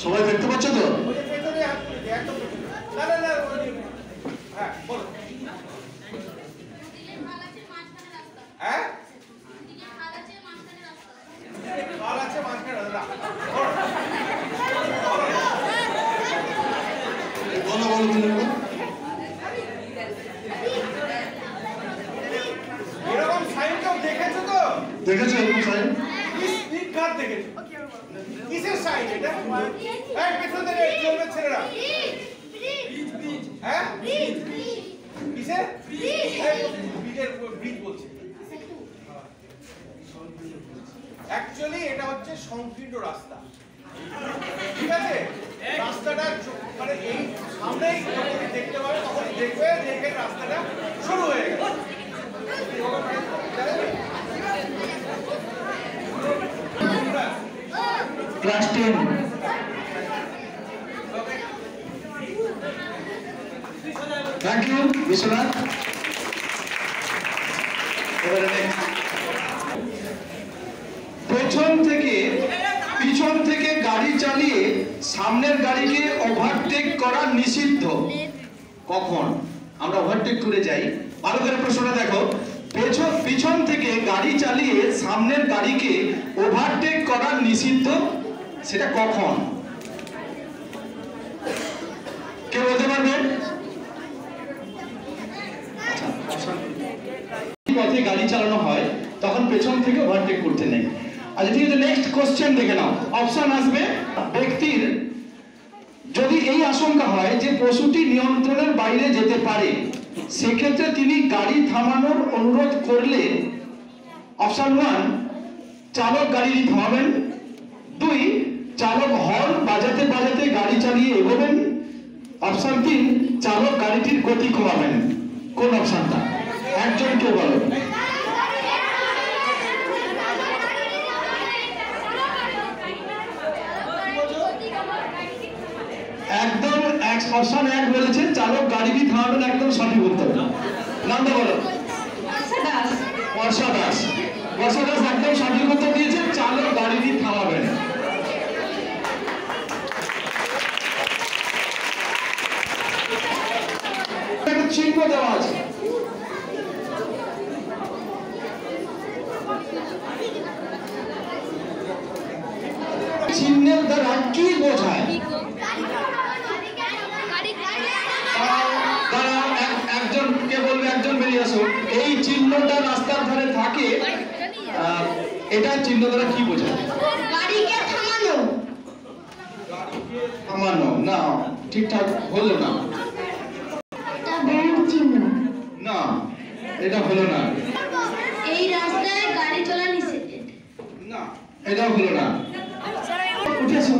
সবাই দেখতে পাচ্ছ তো? এরকম সাইন কেউ দেখেছো তো? দেখেছো এরকম সাইন? কার দেখেছো? কিসের সাইন এটা? এই পেছনে রে চলবে ছেলেরা। হ্যাঁ? কিসের? ব্রিজের ব্রিজ বলছে। অ্যাকচুয়ালি এটা হচ্ছে সংকীর্ণ রাস্তা। ঠিক আছে? রাস্তাটা মানে এই সামনেই যখনই দেখতে পাবে তখনই দেখবে যে এখানে রাস্তাটা শুরু হয়ে গেছে। Class 10 thank you Biswanath. পেছন থেকে গাড়ি চালিয়ে সামনের গাড়িকে ওভারটেক করা নিষিদ্ধ। কখন আমরা ওভারটেক করে যাই? ভালো করে প্রশ্নটা দেখো। পিছন থেকে গাড়ি চালিয়ে সামনের গাড়িকে ওভারটেক করা নিষিদ্ধ, সেটা কখন? কে বলতে পারবে? পথে গাড়ি চালানো হয় তখন পেছন থেকে ওভারটেক করতে নেই। আচ্ছা ঠিক আছে, নেক্সট কোশ্চেন দেখে নাও। অপশন আসবে, ব্যক্তির যদি এই আশঙ্কা হয় যে পশুটি নিয়ন্ত্রণের বাইরে যেতে পারে, সেক্ষেত্রে তিনি গাড়ি থামানোর অনুরোধ করলে অপশন 1 চালক গাড়ি থামাবেন, 2 চালক হর্ন বাজাতে বাজাতে গাড়ি চালিয়ে এগোবেন, অপশন 3 চালক গাড়িটির গতি কমাবেন। কোন অপশনটা? একজন কে বলো? একদম অপশন 1 বলেছে চালক গাড়িটি থামাবেন, একদম সঠিক উত্তর। নামটা বলো। বর্ষা দাস। বর্ষা দাস একদম সঠিক উত্তর দিয়েছে, চালক গাড়িটি থামাবেন। চিহ্ন দেওয়া আছে, চিহ্নের দ্বারা কি বোঝায়? একজন কে বলবে? একজন বেরিয়ে আসো। এই চিহ্নটা রাস্তার ধারে থাকে, এটা চিহ্ন দ্বারা কি বোঝায়? গাড়িকে থামানো। থামানো না, ঠিকঠাক হলো না। এটা ব্যান্ড চিহ্ন না, এটা হলো না। এই রাস্তায় গাড়ি চলা নিষেধ। না, এটা হলো না। উঠে আসো।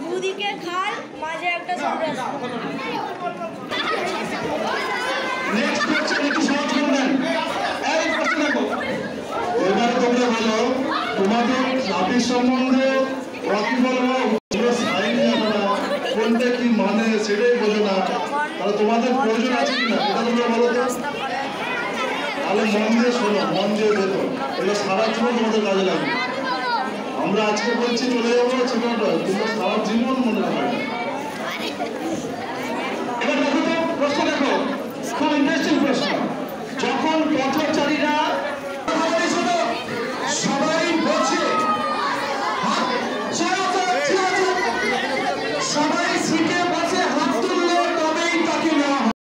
দুদিকে খাল, মাঝে একটা সরু রাস্তা। নেক্সট কোশ্চেন একটু সহজ করে দেন। এই প্রশ্ন দেখো, এবারে তোমরা বলো তোমাদের ট্রাফিক সম্বন্ধে ওয়াকিবল সাইন জানো না, কোনটা কি মানে সেটাই বোঝো না, তাহলে তোমাদের প্রয়োজন আছে কিনা এটা তোমরা বলো তো। তাহলে মন দিয়ে শোনো, মন দিয়ে দেখো, এগুলো সারা জীবন তোমাদের কাজে লাগবে। আমরা আজকে বলছি চলে যাবো সেখানটা, তোমরা সারা জীবন মনে রাখবে। এবার দেখো তো প্রশ্ন দেখো, খুব ইন্টারেস্টিং প্রশ্ন। যখন পথচারীরা